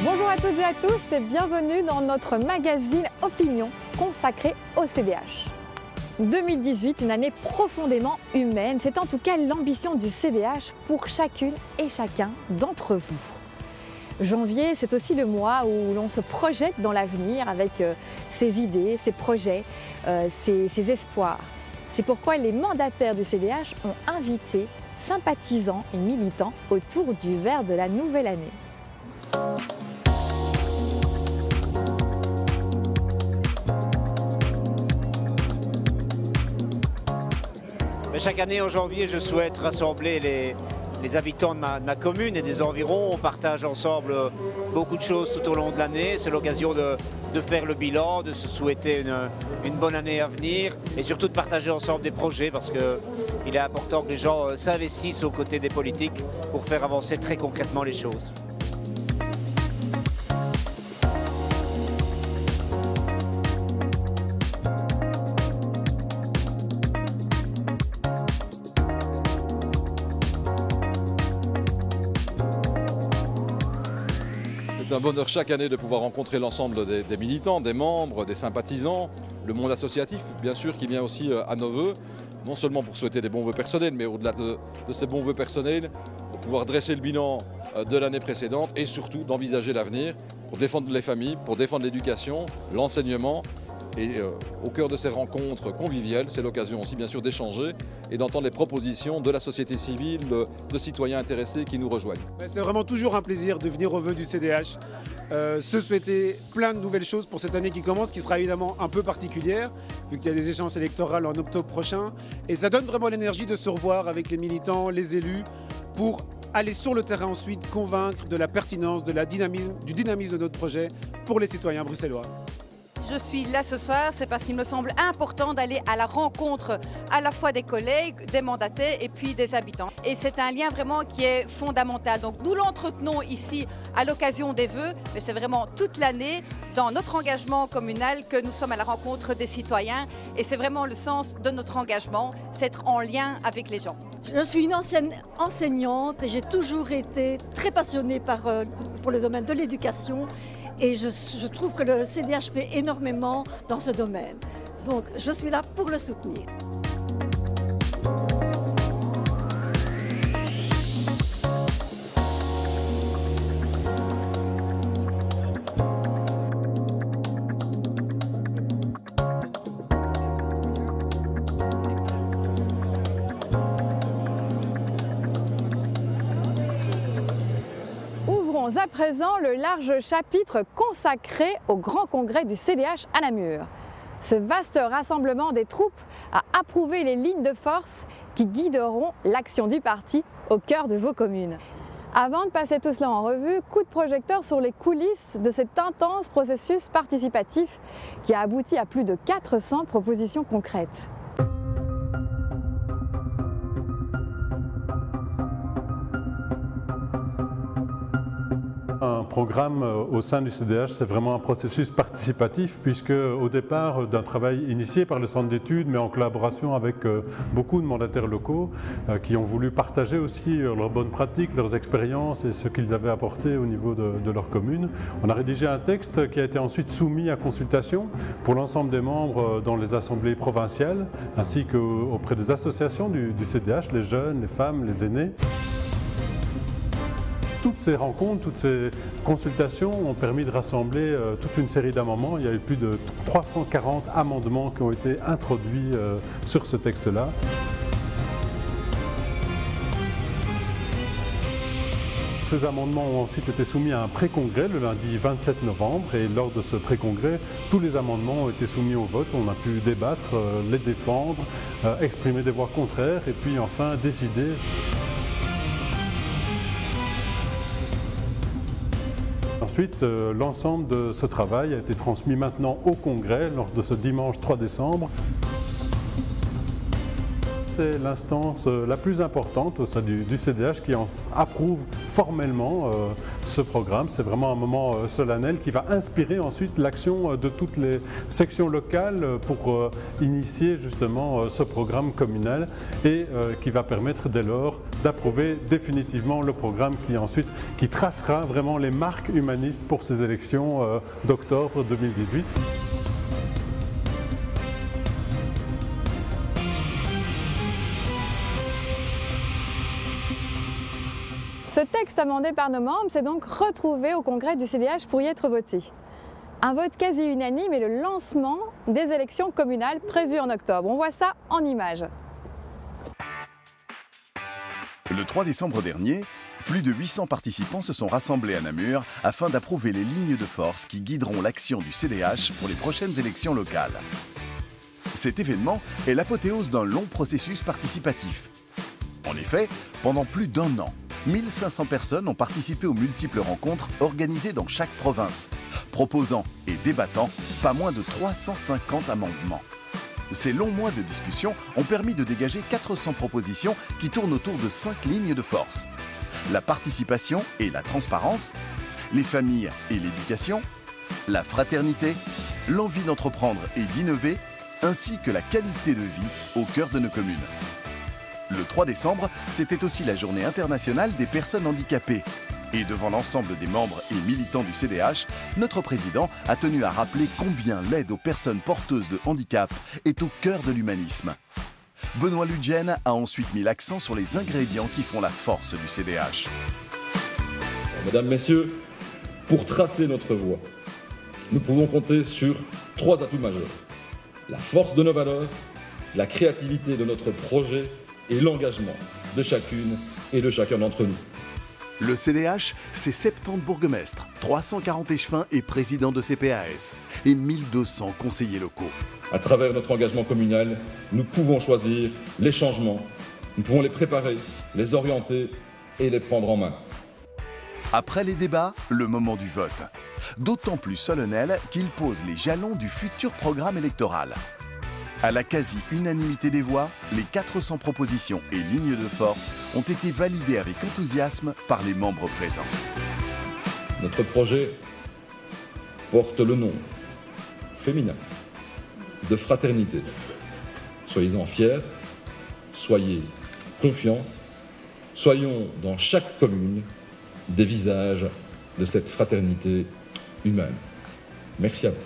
Bonjour à toutes et à tous et bienvenue dans notre magazine Opinion consacré au CDH. 2018, une année profondément humaine, c'est en tout cas l'ambition du CDH pour chacune et chacun d'entre vous. Janvier, c'est aussi le mois où l'on se projette dans l'avenir avec ses idées, ses projets, ses espoirs. C'est pourquoi les mandataires du CDH ont invité sympathisants et militants autour du verre de la nouvelle année. Chaque année en janvier, je souhaite rassembler les habitants de ma commune et des environs. On partage ensemble beaucoup de choses tout au long de l'année. C'est l'occasion de faire le bilan, de se souhaiter une bonne année à venir et surtout de partager ensemble des projets parce qu'il est important que les gens s'investissent aux côtés des politiques pour faire avancer très concrètement les choses. C'est un bonheur chaque année de pouvoir rencontrer l'ensemble des militants, des membres, des sympathisants, le monde associatif bien sûr qui vient aussi à nos vœux, non seulement pour souhaiter des bons vœux personnels, mais au-delà de ces bons vœux personnels, de pouvoir dresser le bilan de l'année précédente et surtout d'envisager l'avenir pour défendre les familles, pour défendre l'éducation, l'enseignement. Et au cœur de ces rencontres conviviales, c'est l'occasion aussi bien sûr d'échanger et d'entendre les propositions de la société civile, de citoyens intéressés qui nous rejoignent. C'est vraiment toujours un plaisir de venir aux vœux du CDH, se souhaiter plein de nouvelles choses pour cette année qui commence, qui sera évidemment un peu particulière, vu qu'il y a des échéances électorales en octobre prochain. Et ça donne vraiment l'énergie de se revoir avec les militants, les élus, pour aller sur le terrain ensuite, convaincre de la pertinence, du dynamisme de notre projet pour les citoyens bruxellois. Je suis là ce soir, c'est parce qu'il me semble important d'aller à la rencontre à la fois des collègues, des mandataires et puis des habitants. Et c'est un lien vraiment qui est fondamental. Donc nous l'entretenons ici à l'occasion des vœux, mais c'est vraiment toute l'année dans notre engagement communal que nous sommes à la rencontre des citoyens. Et c'est vraiment le sens de notre engagement, c'est être en lien avec les gens. Je suis une ancienne enseignante et j'ai toujours été très passionnée pour le domaine de l'éducation. Et je trouve que le CDH fait énormément dans ce domaine. Donc je suis là pour le soutenir. À présent, le large chapitre consacré au grand congrès du CDH à Namur. Ce vaste rassemblement des troupes a approuvé les lignes de force qui guideront l'action du parti au cœur de vos communes. Avant de passer tout cela en revue, coup de projecteur sur les coulisses de cet intense processus participatif qui a abouti à plus de 400 propositions concrètes. Un programme au sein du CDH, c'est vraiment un processus participatif puisque au départ d'un travail initié par le centre d'études mais en collaboration avec beaucoup de mandataires locaux qui ont voulu partager aussi leurs bonnes pratiques, leurs expériences et ce qu'ils avaient apporté au niveau de leur commune. On a rédigé un texte qui a été ensuite soumis à consultation pour l'ensemble des membres dans les assemblées provinciales ainsi qu'auprès des associations du CDH, les jeunes, les femmes, les aînés. Toutes ces rencontres, toutes ces consultations ont permis de rassembler toute une série d'amendements. Il y a eu plus de 340 amendements qui ont été introduits sur ce texte-là. Ces amendements ont ensuite été soumis à un pré-congrès le lundi 27 novembre et lors de ce pré-congrès, tous les amendements ont été soumis au vote. On a pu débattre, les défendre, exprimer des voix contraires et puis enfin décider. Ensuite, l'ensemble de ce travail a été transmis maintenant au Congrès lors de ce dimanche 3 décembre. c'est l'instance la plus importante au sein du CDH qui approuve formellement ce programme. C'est vraiment un moment solennel qui va inspirer ensuite l'action de toutes les sections locales pour initier justement ce programme communal et qui va permettre dès lors d'approuver définitivement le programme qui tracera vraiment les marques humanistes pour ces élections d'octobre 2018. Ce texte amendé par nos membres s'est donc retrouvé au congrès du CDH pour y être voté. Un vote quasi unanime et le lancement des élections communales prévues en octobre. On voit ça en images. Le 3 décembre dernier, plus de 800 participants se sont rassemblés à Namur afin d'approuver les lignes de force qui guideront l'action du CDH pour les prochaines élections locales. Cet événement est l'apothéose d'un long processus participatif. En effet, pendant plus d'1 an, 1500 personnes ont participé aux multiples rencontres organisées dans chaque province, proposant et débattant pas moins de 350 amendements. Ces longs mois de discussion ont permis de dégager 400 propositions qui tournent autour de 5 lignes de force. La participation et la transparence, les familles et l'éducation, la fraternité, l'envie d'entreprendre et d'innover, ainsi que la qualité de vie au cœur de nos communes. Le 3 décembre, c'était aussi la journée internationale des personnes handicapées. Et devant l'ensemble des membres et militants du CDH, notre président a tenu à rappeler combien l'aide aux personnes porteuses de handicap est au cœur de l'humanisme. Benoît Ludgen a ensuite mis l'accent sur les ingrédients qui font la force du CDH. Mesdames, Messieurs, pour tracer notre voie, nous pouvons compter sur 3 atouts majeurs. La force de nos valeurs, la créativité de notre projet et l'engagement de chacune et de chacun d'entre nous. Le CDH, c'est 70 bourgmestres, 340 échevins et présidents de CPAS et 1200 conseillers locaux. À travers notre engagement communal, nous pouvons choisir les changements, nous pouvons les préparer, les orienter et les prendre en main. Après les débats, le moment du vote. D'autant plus solennel qu'il pose les jalons du futur programme électoral. À la quasi-unanimité des voix, les 400 propositions et lignes de force ont été validées avec enthousiasme par les membres présents. Notre projet porte le nom féminin de fraternité. Soyez-en fiers, soyez confiants, soyons dans chaque commune des visages de cette fraternité humaine. Merci à vous.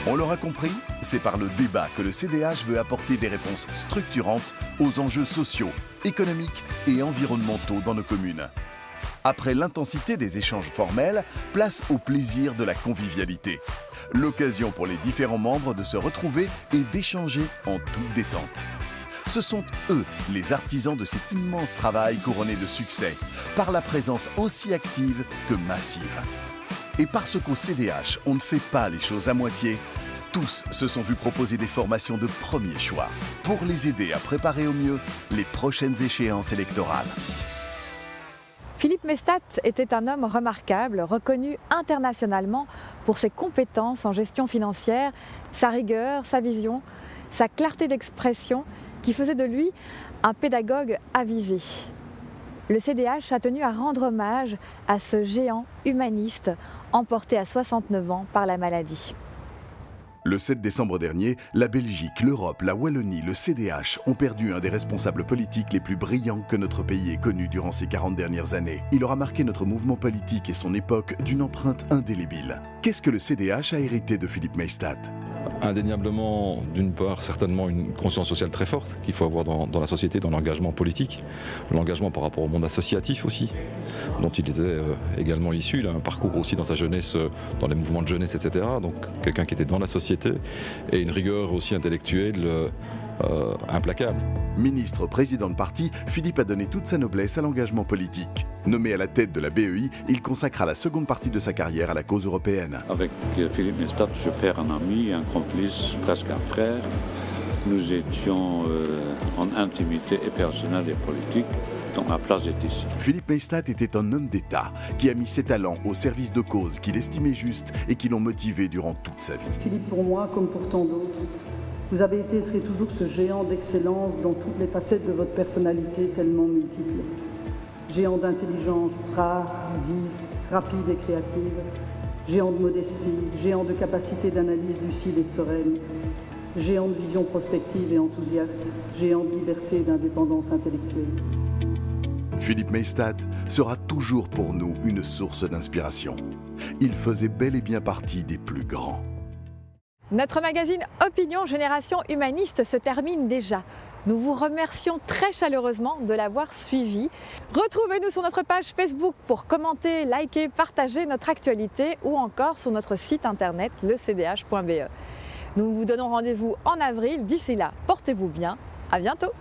On l'aura compris, c'est par le débat que le CDH veut apporter des réponses structurantes aux enjeux sociaux, économiques et environnementaux dans nos communes. Après l'intensité des échanges formels, place au plaisir de la convivialité. L'occasion pour les différents membres de se retrouver et d'échanger en toute détente. Ce sont eux, les artisans de cet immense travail couronné de succès, par la présence aussi active que massive. Et parce qu'au CDH, on ne fait pas les choses à moitié, tous se sont vus proposer des formations de premier choix pour les aider à préparer au mieux les prochaines échéances électorales. Philippe Mestat était un homme remarquable, reconnu internationalement pour ses compétences en gestion financière, sa rigueur, sa vision, sa clarté d'expression qui faisait de lui un pédagogue avisé. Le CDH a tenu à rendre hommage à ce géant humaniste emporté à 69 ans par la maladie. Le 7 décembre dernier, la Belgique, l'Europe, la Wallonie, le CDH ont perdu un des responsables politiques les plus brillants que notre pays ait connu durant ces 40 dernières années. Il aura marqué notre mouvement politique et son époque d'une empreinte indélébile. Qu'est-ce que le CDH a hérité de Philippe Mestat ? Indéniablement, d'une part, certainement une conscience sociale très forte qu'il faut avoir dans la société, dans l'engagement politique, l'engagement par rapport au monde associatif aussi, dont il était également issu. Il a un parcours aussi dans sa jeunesse, dans les mouvements de jeunesse, etc. Donc quelqu'un qui était dans la société et une rigueur aussi intellectuelle implacable. Ministre, président de parti, Philippe a donné toute sa noblesse à l'engagement politique. Nommé à la tête de la BEI, il consacra la seconde partie de sa carrière à la cause européenne. Avec Philippe Mestat, je perds un ami, un complice, presque un frère. Nous étions en intimité et personnelle et politique, donc ma place est ici. Philippe Mestat était un homme d'État qui a mis ses talents au service de causes qu'il estimait justes et qui l'ont motivé durant toute sa vie. Philippe, pour moi, comme pour tant d'autres, Vous avez été et serez toujours ce géant d'excellence dans toutes les facettes de votre personnalité tellement multiple. Géant d'intelligence rare, vive, rapide et créative. Géant de modestie, géant de capacité d'analyse lucide et sereine. Géant de vision prospective et enthousiaste. Géant de liberté et d'indépendance intellectuelle. Philippe Maystadt sera toujours pour nous une source d'inspiration. Il faisait bel et bien partie des plus grands. Notre magazine Opinion Génération Humaniste se termine déjà. Nous vous remercions très chaleureusement de l'avoir suivi. Retrouvez-nous sur notre page Facebook pour commenter, liker, partager notre actualité ou encore sur notre site internet lecdh.be. Nous vous donnons rendez-vous en avril. D'ici là, portez-vous bien. À bientôt.